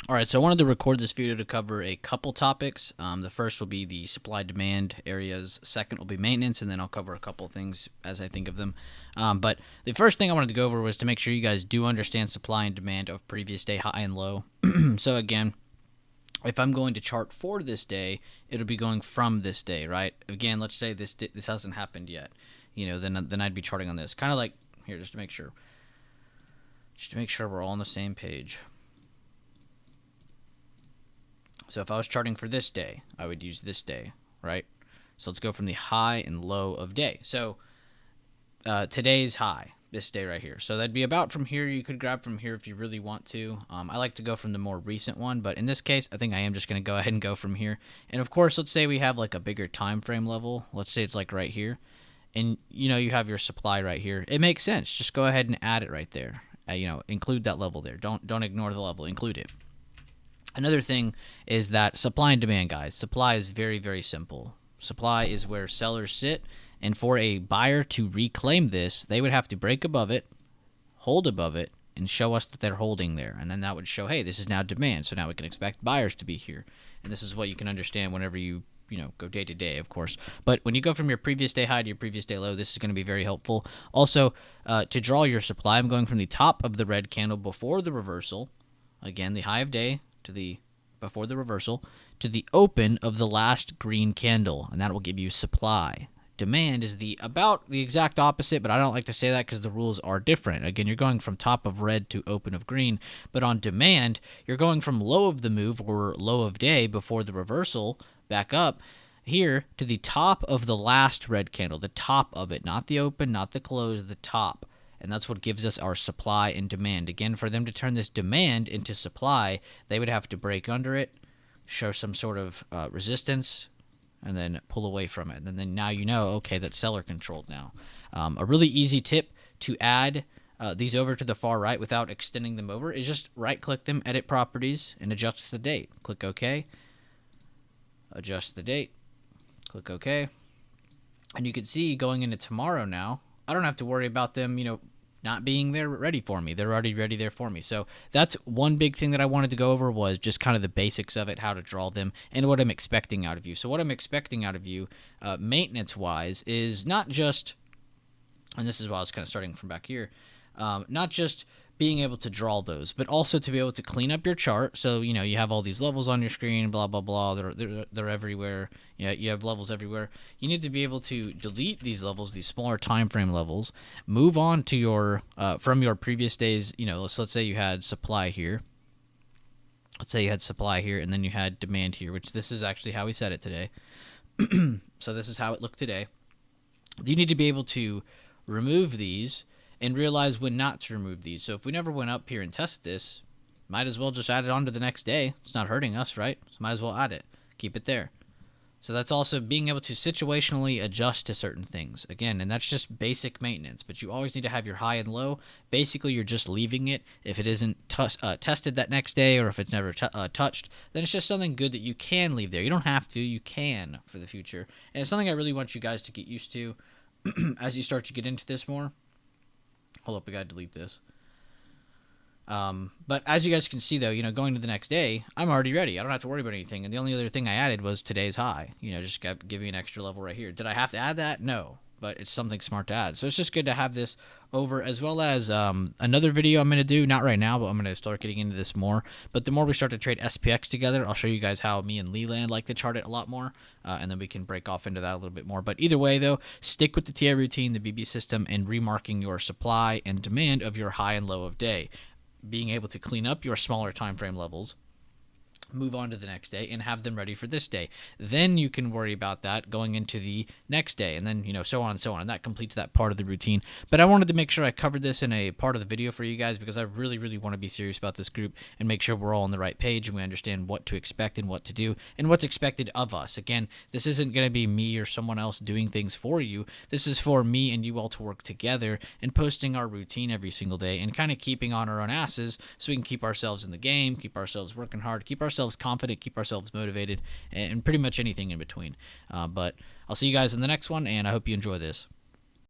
All right, so I wanted to record this video to cover a couple topics. The first will be the supply-demand areas. Second will be maintenance, and then I'll cover a couple things as I think of them. But the first thing I wanted to go over was to make sure you guys do understand supply and demand of previous day high and low. So again, if I'm going to chart for this day, it'll be going from this day, right? Again, let's say this hasn't happened yet. Then I'd be charting on this. Kind of like here, just to make sure we're all on the same page. So if I was charting for this day, I would use this day, right? So let's go from the high and low of day. So today's high, this day right here. So that'd be about from here. You could grab from here if you really want to. I like to go from the more recent one, but in this case, I think I am just going to go ahead and go from here. And of course, let's say we have like a bigger time frame level. Let's say it's like right here. And you have your supply right here. It makes sense. Just go ahead and add it right there. Include that level there. Don't ignore the level. Include it. Another thing is that supply and demand, guys. Supply is very, very simple. Supply is where sellers sit, and for a buyer to reclaim this, they would have to break above it, hold above it, and show us that they're holding there. And then that would show, hey, this is now demand, so now we can expect buyers to be here. And this is what you can understand whenever you go day to day, of course. But when you go from your previous day high to your previous day low, this is going to be very helpful. Also, to draw your supply, I'm going from the top of the red candle before the reversal, again, the high of day, to the before the reversal, to the open of the last green candle, and that will give you supply. Demand is about the exact opposite, but I don't like to say that because the rules are different. Again, you're going from top of red to open of green, but on demand, you're going from low of the move or low of day before the reversal back up here to the top of the last red candle, the top of it, not the open, not the close, the top. And that's what gives us our supply and demand. Again, for them to turn this demand into supply, they would have to break under it, show some sort of resistance, and then pull away from it. And then now okay, that's seller controlled now. A really easy tip to add these over to the far right without extending them over is just right-click them, edit properties, and adjust the date. Click OK. Adjust the date. Click OK. And you can see going into tomorrow now, I don't have to worry about them, not being there ready for me. They're already ready there for me. So that's one big thing that I wanted to go over was just kind of the basics of it, how to draw them, and what I'm expecting out of you. So what I'm expecting out of you, maintenance-wise, is not just, and this is why I was kind of starting from back here, not just being able to draw those, but also to be able to clean up your chart. So, you have all these levels on your screen, blah, blah, blah. They're everywhere. You have levels everywhere. You need to be able to delete these levels, these smaller time frame levels, move on to your, from your previous days, let's say you had supply here. Let's say you had supply here, and then you had demand here, which this is actually how we set it today. So this is how it looked today. You need to be able to remove these and realize when not to remove these. So if we never went up here and test this, might as well just add it on to the next day. It's not hurting us, right? So might as well add it. Keep it there. So that's also being able to situationally adjust to certain things. Again, and that's just basic maintenance, but you always need to have your high and low. Basically, you're just leaving it. If it isn't tested that next day or if it's never touched, then it's just something good that you can leave there. You don't have to. You can for the future. And it's something I really want you guys to get used to as you start to get into this more. Hold up, I gotta delete this. But as you guys can see, though, going to the next day, I'm already ready. I don't have to worry about anything. And the only other thing I added was today's high. Just give me an extra level right here. Did I have to add that? No. But it's something smart to add. So it's just good to have this over, as well as another video I'm going to do, not right now, but I'm going to start getting into this more. But the more we start to trade SPX together, I'll show you guys how me and Leland like to chart it a lot more, and then we can break off into that a little bit more. But either way, though, stick with the TI routine, the BB system, and remarking your supply and demand of your high and low of day. Being able to clean up your smaller time frame levels, move on to the next day, and have them ready for this day. Then you can worry about that going into the next day, and then, so on and so on, and that completes that part of the routine. But I wanted to make sure I covered this in a part of the video for you guys because I really, really want to be serious about this group and make sure we're all on the right page and we understand what to expect and what to do and what's expected of us. Again, this isn't going to be me or someone else doing things for you. This is for me and you all to work together and posting our routine every single day and kind of keeping on our own asses so we can keep ourselves in the game, keep ourselves working hard, keep ourselves confident, keep ourselves motivated, and pretty much anything in between. But I'll see you guys in the next one, and I hope you enjoy this.